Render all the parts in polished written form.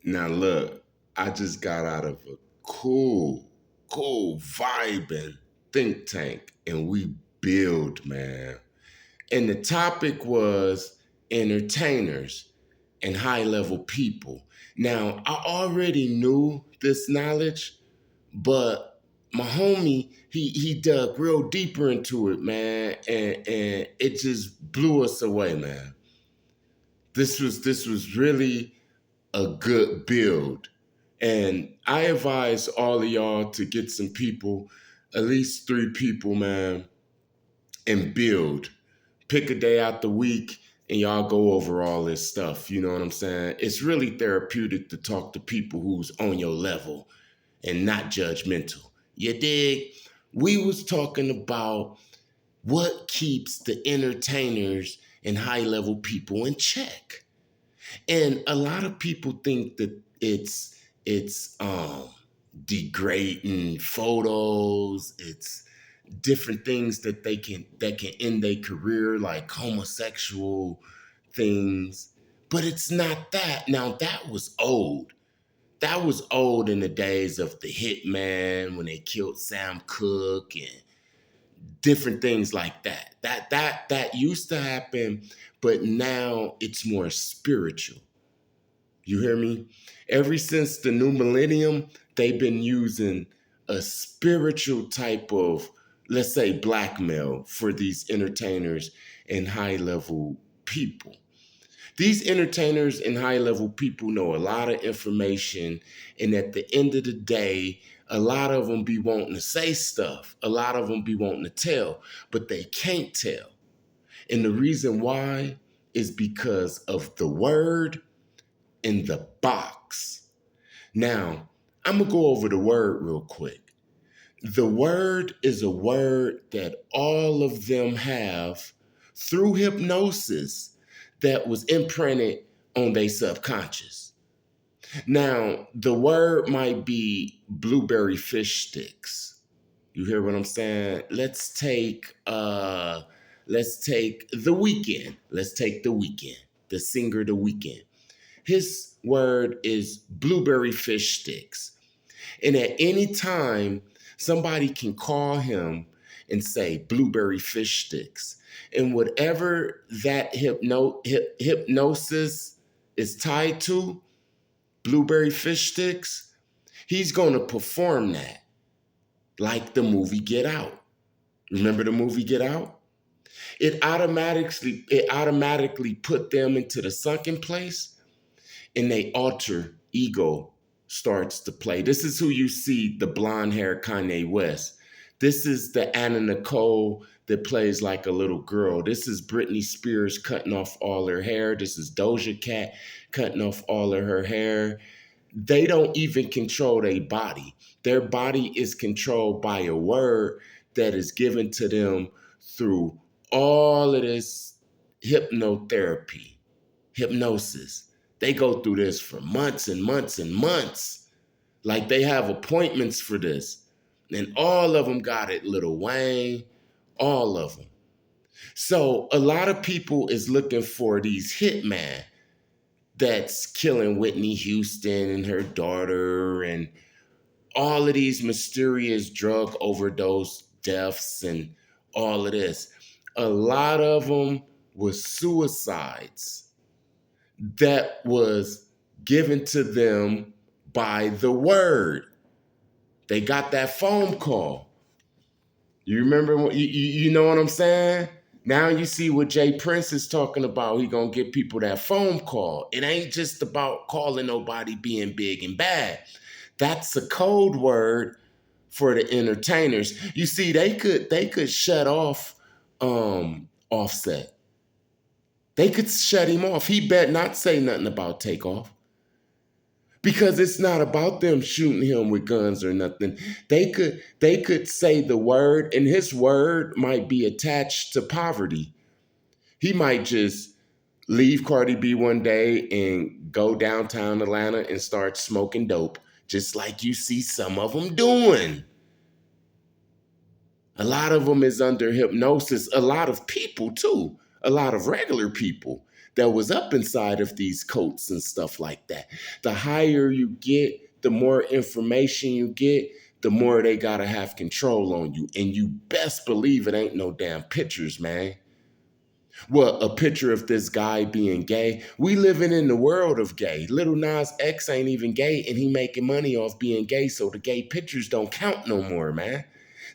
Now look, I just got out of a cool vibing think tank and we build, man. And the topic was entertainers and high level people. Now, I already knew this knowledge, but my homie, he dug real deeper into it, man, and it just blew us away, man. This was really a good build. And I advise all of y'all to get some people, at least three people, man, and build. Pick a day out the week and y'all go over all this stuff. You know what I'm saying? It's really therapeutic to talk to people who's on your level and not judgmental. You dig? We was talking about what keeps the entertainers and high level people in check. And a lot of people think that it's degrading photos, it's different things that can end their career, like homosexual things. But it's not that. Now that was old. That was old in the days of the Hitman when they killed Sam Cooke and different things like that. That used to happen, but now it's more spiritual. You hear me? Ever since the new millennium, they've been using a spiritual type of, let's say, blackmail for these entertainers and high level people. These entertainers and high level people know a lot of information, and at the end of the day, a lot of them be wanting to say stuff, a lot of them be wanting to tell, but they can't tell. And the reason why is because of the word in the box. Now, I'm going to go over the word real quick. The word is a word that all of them have through hypnosis that was imprinted on their subconscious. Now, the word might be blueberry fish sticks. You hear what I'm saying? Let's take the weekend. Let's take the weekend. The singer the weekend. His word is blueberry fish sticks. And at any time, somebody can call him and say blueberry fish sticks. And whatever that hypnosis is tied to, blueberry fish sticks, he's going to perform that like the movie Get Out. Remember the movie Get Out? It automatically put them into the sunken place and they alter ego starts to play. This is who you see, the blonde hair Kanye West. This is the Anna Nicole that plays like a little girl. This is Britney Spears cutting off all her hair. This is Doja Cat cutting off all of her hair. They don't even control their body. Their body is controlled by a word that is given to them through all of this hypnotherapy, hypnosis. They go through this for months and months and months. Like they have appointments for this. And all of them got it, Lil Wayne, all of them. So a lot of people is looking for these hitmen that's killing Whitney Houston and her daughter and all of these mysterious drug overdose deaths and all of this. A lot of them was suicides that was given to them by the word. They got that phone call. You remember what you know what I'm saying? Now you see what Jay Prince is talking about. He gonna get people that phone call. It ain't just about calling nobody being big and bad. That's a code word for the entertainers. You see, they could shut off Offset. They could shut him off. He bet not say nothing about Takeoff. Because it's not about them shooting him with guns or nothing. They could say the word, and his word might be attached to poverty. He might just leave Cardi B one day and go downtown Atlanta and start smoking dope, just like you see some of them doing. A lot of them is under hypnosis. A lot of people too. A lot of regular people. that was up inside of these coats and stuff like that. The higher you get, the more information you get, the more they gotta have control on you. And you best believe it ain't no damn pictures, man. Well, a picture of this guy being gay. We living in the world of gay. Little Nas X ain't even gay, and he making money off being gay, so the gay pictures don't count no more, man.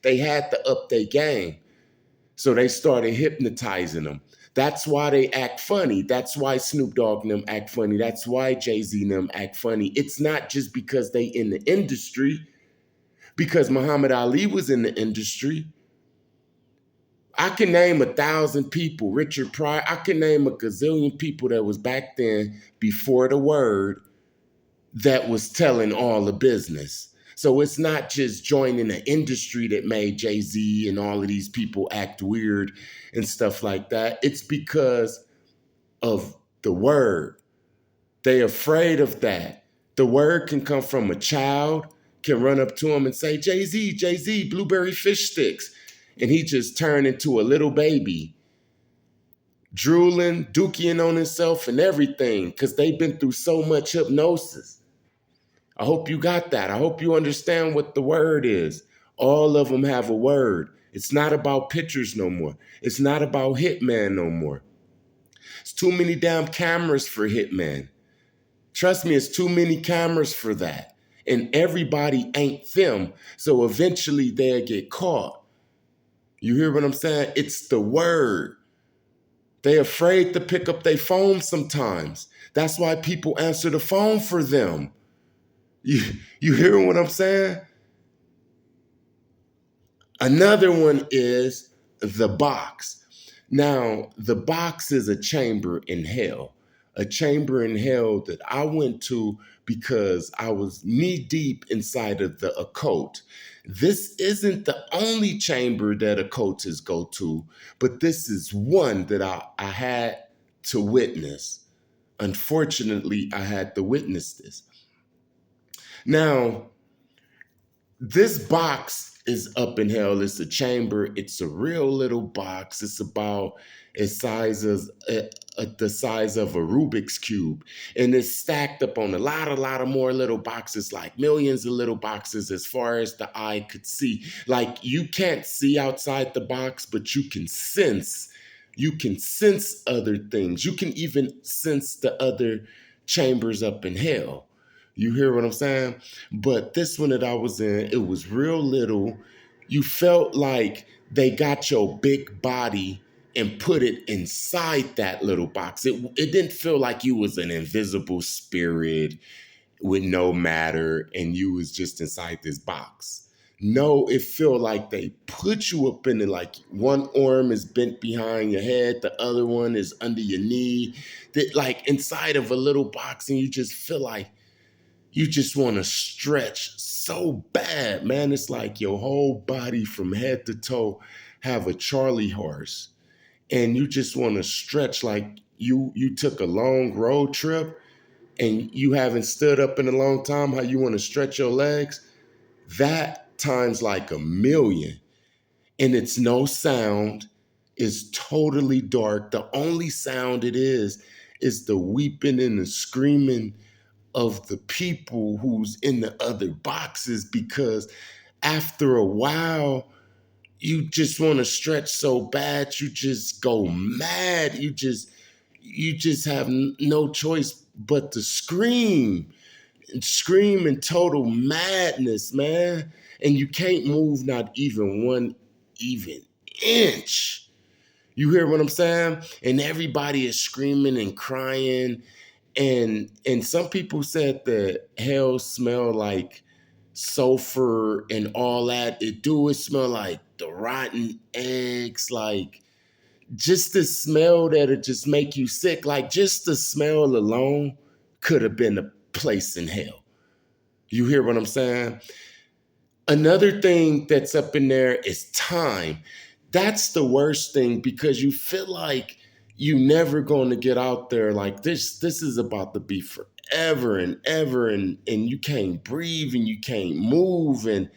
They had to up their game. So they started hypnotizing them. That's why they act funny. That's why Snoop Dogg and them act funny. That's why Jay-Z and them act funny. It's not just because they in the industry, because Muhammad Ali was in the industry. I can name 1,000 people, Richard Pryor, I can name a gazillion people that was back then before the word that was telling all the business. So it's not just joining the industry that made Jay-Z and all of these people act weird and stuff like that. It's because of the word. They're afraid of that. The word can come from a child, can run up to him and say, Jay-Z, Jay-Z, blueberry fish sticks. And he just turned into a little baby, drooling, dookying on himself and everything, because they've been through so much hypnosis. I hope you got that. I hope you understand what the word is. All of them have a word. It's not about pictures no more. It's not about Hitman no more. It's too many damn cameras for Hitman. Trust me, it's too many cameras for that. And everybody ain't them. So eventually they'll get caught. You hear what I'm saying? It's the word. They're afraid to pick up their phone sometimes. That's why people answer the phone for them. You hear what I'm saying? Another one is the box. Now, the box is a chamber in hell. A chamber in hell that I went to because I was knee deep inside of the occult. This isn't the only chamber that occultists go to, but this is one that I had to witness. Unfortunately, I had to witness this. Now, this box is up in hell. It's a chamber. It's a real little box. It's about the size of a Rubik's cube, and it's stacked up on a lot of more little boxes, like millions of little boxes, as far as the eye could see. Like you can't see outside the box, but you can sense. You can sense other things. You can even sense the other chambers up in hell. You hear what I'm saying? But this one that I was in, it was real little. You felt like they got your big body and put it inside that little box. It didn't feel like you was an invisible spirit with no matter and you was just inside this box. No, it felt like they put you up in it, like one arm is bent behind your head, the other one is under your knee, that like inside of a little box, and you just feel like you just want to stretch so bad, man. It's like your whole body from head to toe have a Charlie horse. And you just want to stretch like you took a long road trip and you haven't stood up in a long time, how you want to stretch your legs. That times like a million. And it's no sound. It's totally dark. The only sound it is the weeping and the screaming of the people who's in the other boxes, because after a while, you just want to stretch so bad, you just go mad. You just have no choice but to scream and scream in total madness, man. And you can't move not even one even inch. You hear what I'm saying? And everybody is screaming and crying. And some people said that hell smelled like sulfur and all that. It smell like the rotten eggs, like just the smell that'll just make you sick. Like just the smell alone could have been a place in hell. You hear what I'm saying? Another thing that's up in there is time. That's the worst thing, because you feel like you never going to get out there. Like this is about to be forever and ever, and you can't breathe and you can't move, and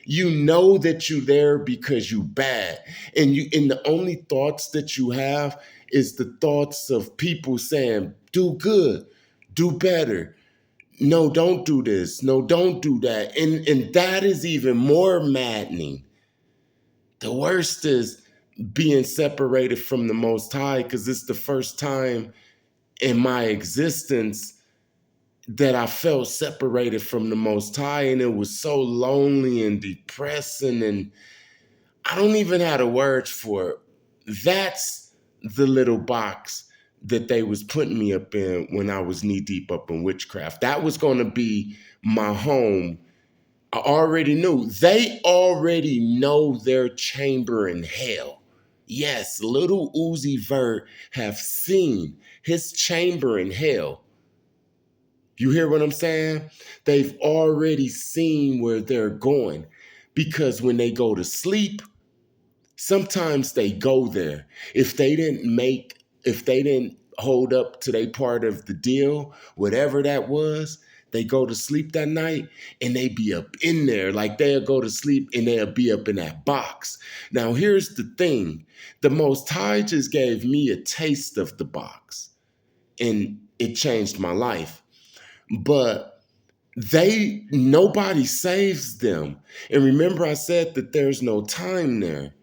You know that you there because you bad. And the only thoughts that you have is the thoughts of people saying, do good, do better. No, don't do this. No, don't do that. And that is even more maddening. The worst is being separated from the Most High, because it's the first time in my existence that I felt separated from the Most High, and it was so lonely and depressing, and I don't even have the words for it. That's the little box that they was putting me up in when I was knee deep up in witchcraft. That was going to be my home. I already knew. They already know their chamber in hell. Yes, little Uzi Vert have seen his chamber in hell. You hear what I'm saying? They've already seen where they're going, because when they go to sleep, sometimes they go there. If they didn't hold up to their part of the deal, whatever that was, they go to sleep that night and they be up in there. Like, they'll go to sleep and they'll be up in that box. Now, here's the thing. The Most High just gave me a taste of the box, and it changed my life. But nobody saves them. And remember, I said that there's no time there.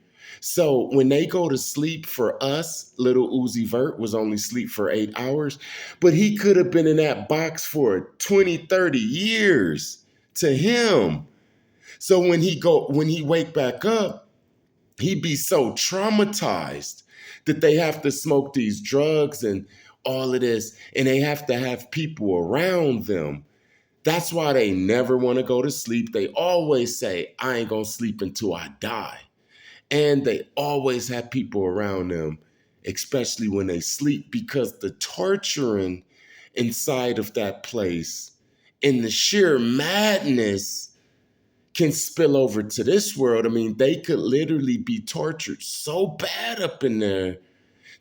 So when they go to sleep, for us, little Uzi Vert was only asleep for 8 hours, but he could have been in that box for 20, 30 years to him. So when he wake back up, he be so traumatized that they have to smoke these drugs and all of this, and they have to have people around them. That's why they never want to go to sleep. They always say, I ain't going to sleep until I die. And they always have people around them, especially when they sleep, because the torturing inside of that place and the sheer madness can spill over to this world. I mean, they could literally be tortured so bad up in there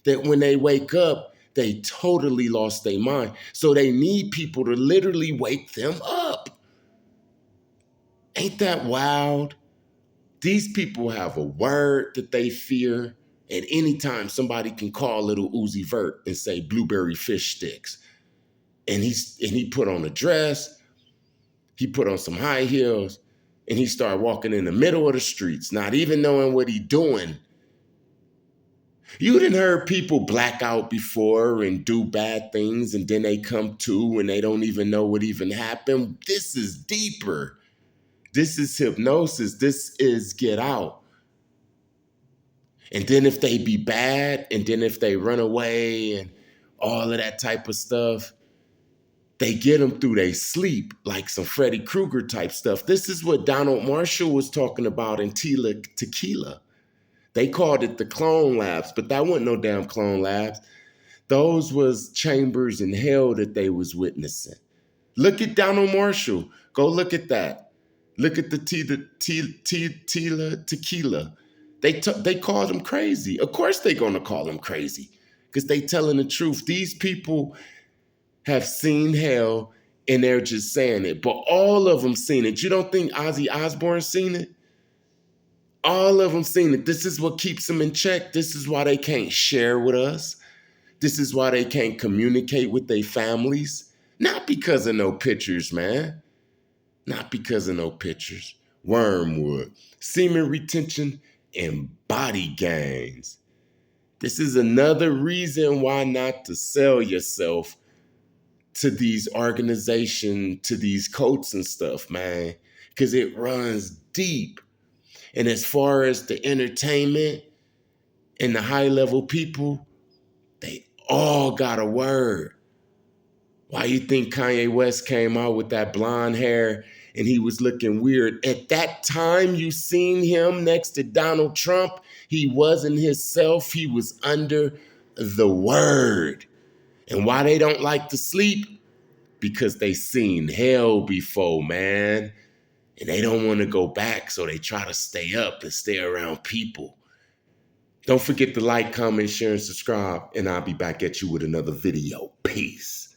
that when they wake up, they totally lost their mind. So they need people to literally wake them up. Ain't that wild? These people have a word that they fear. At any time, somebody can call little Uzi Vert and say blueberry fish sticks. And he put on a dress, he put on some high heels, and he started walking in the middle of the streets, not even knowing what he doing. You done heard people black out before and do bad things, and then they come to and they don't even know what even happened. This is deeper. This is hypnosis. This is get out. And then if they be bad, and then if they run away and all of that type of stuff, they get them through their sleep, like some Freddy Krueger type stuff. This is what Donald Marshall was talking about in Tequila. They called it the clone labs, but that wasn't no damn clone labs. Those was chambers in hell that they was witnessing. Look at Donald Marshall. Go look at that. Look at the Tequila. They called him crazy. Of course they gonna call him crazy, because they telling the truth. These people have seen hell and they're just saying it. But all of them seen it. You don't think Ozzy Osbourne seen it? All of them seen it. This is what keeps them in check. This is why they can't share with us. This is why they can't communicate with their families. Not because of no pictures, man. Not because of no pictures. Wormwood, semen retention, and body gains. This is another reason why not to sell yourself to these organizations, to these cults and stuff, man. Because it runs deep. And as far as the entertainment and the high level people, they all got a word. Why you think Kanye West came out with that blonde hair and he was looking weird? At that time, you seen him next to Donald Trump. He wasn't himself. He was under the word. And why they don't like to sleep? Because they seen hell before, man. And they don't want to go back, so they try to stay up and stay around people. Don't forget to like, comment, share, and subscribe, and I'll be back at you with another video. Peace.